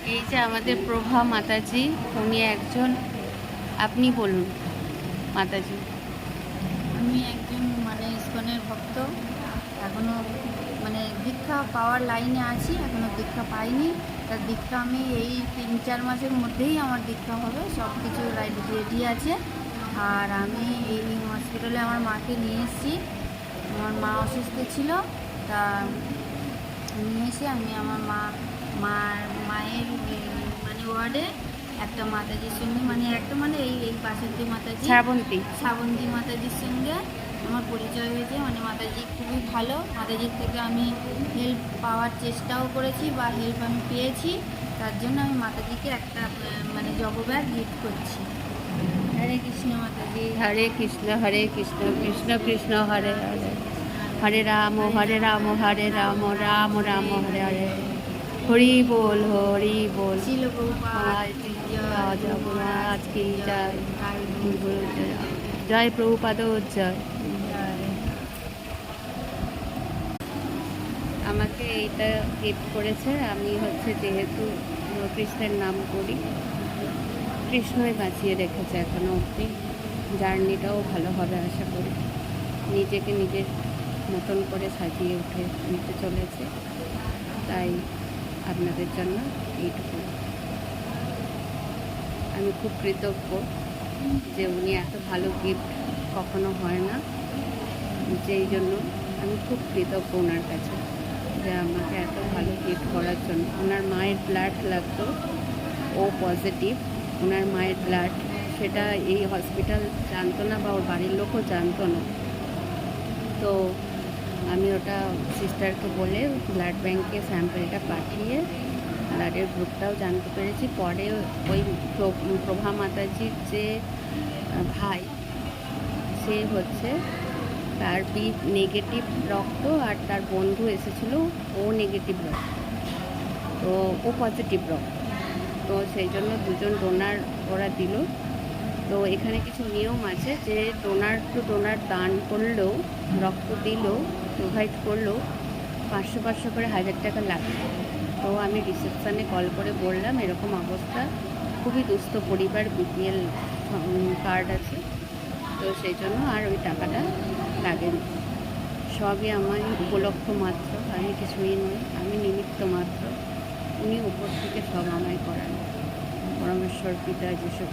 এই যে আমাদের প্রভা মাতাজি, উনি একজন, আপনি বলুন মাতাজি। আমি একজন ইসকনের ভক্ত। এখনও দীক্ষা পাওয়ার লাইনে আছি, এখনও দীক্ষা পাইনি। তার দীক্ষা আমি এই 3-4 মাসের মধ্যেই আমার দীক্ষা হবে, সব কিছু রেডি আছে। আর আমি এই হসপিটালে আমার মাকে নিয়ে এসেছি। আমার মা অসুস্থ ছিল, তা নিয়ে এসে আমি আমার মায়ের ওয়ার্ডে একটা মাতাজির সঙ্গে এই পাশের যে মাতাজি শ্রাবন্তী মাতাজির সঙ্গে আমার পরিচয় হয়েছে। মাতাজি খুবই ভালো। মাতাজির থেকে আমি হেল্প পাওয়ার চেষ্টাও করেছি বা হেল্প আমি পেয়েছি। তার জন্য আমি মাতাজিকে একটা জগব্যাগ গিফট করছি। হরে কৃষ্ণ মাতাজি। হরে কৃষ্ণ কৃষ্ণ কৃষ্ণ হরে হরে, হরে রাম হরে রাম রাম রাম হরে হরে। হরি বল হরি বল। শিল প্রভুপাদ কি জয়, জগন্নাথ কি জয়, জয়। জয় প্রভুপাদ জয়। আমাকে এইটা গিফট করেছে। আমি যেহেতু কৃষ্ণের নাম করি, কৃষ্ণই বাঁচিয়ে রেখেছে এখনো অবধি। জার্নিটাও ভালো হবে আশা করি। নিজেকে নিজের মতন করে সাজিয়ে উঠে নিতে চলেছে, তাই আপনাদের জন্য এইটুকু। আমি খুব কৃতজ্ঞ যে উনি এত ভালো গিফট কখনো হয় না, যেই জন্য আমি খুব কৃতজ্ঞ ওনার কাছে যে আমাকে এত ভালো গিফট করার জন্য। ওনার মায়ের ব্লাড লাগতো, ও পজিটিভ। ওনার মায়ের ব্লাড, সেটা এই হসপিটাল জানতো না বা ওর বাড়ির লোকও জানতো না। তো আমি ওটা সিস্টারকে বলে ব্লাড ব্যাংকে স্যাম্পেলটা পাঠিয়ে ব্লাডের গ্রুপটাও জানতে পেরেছি। পরে ওই প্রভা মাতাজির যে ভাই, সে তার বি নেগেটিভ রক্ত, আর তার বন্ধু এসেছিলো, ও নেগেটিভ রক্ত, তো ও পজিটিভ রক্ত। তো সেই জন্য দুজন ডোনার ওরা দিল। তো এখানে কিছু নিয়ম আছে যে ডোনার টু ডোনার দান করলেও, রক্ত দিলেও, প্রোভাইড করলেও 500 করে 1000 টাকা লাগবে। তো আমি রিসেপশানে কল করে বললাম এরকম অবস্থা, খুবই দুস্থ পরিবার, বিপিএল কার্ড আছে, তো সেই জন্য আর ওই টাকাটা লাগেনি। সবই আমার উপলক্ষ মাত্র, আমি কিছুই নই, আমি নিমিত্ত মাত্র। উনি উপর থেকে সব আমায় করান। পরমেশ্বর পিতা যিশু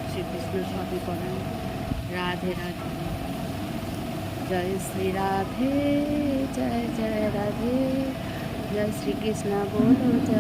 শ্রীকৃষ্ণ সবই করান। রাধে রাধে। জয় শ্রী রাধে, জয় জয় রাধে, জয় শ্রীকৃষ্ণ বলো জয়।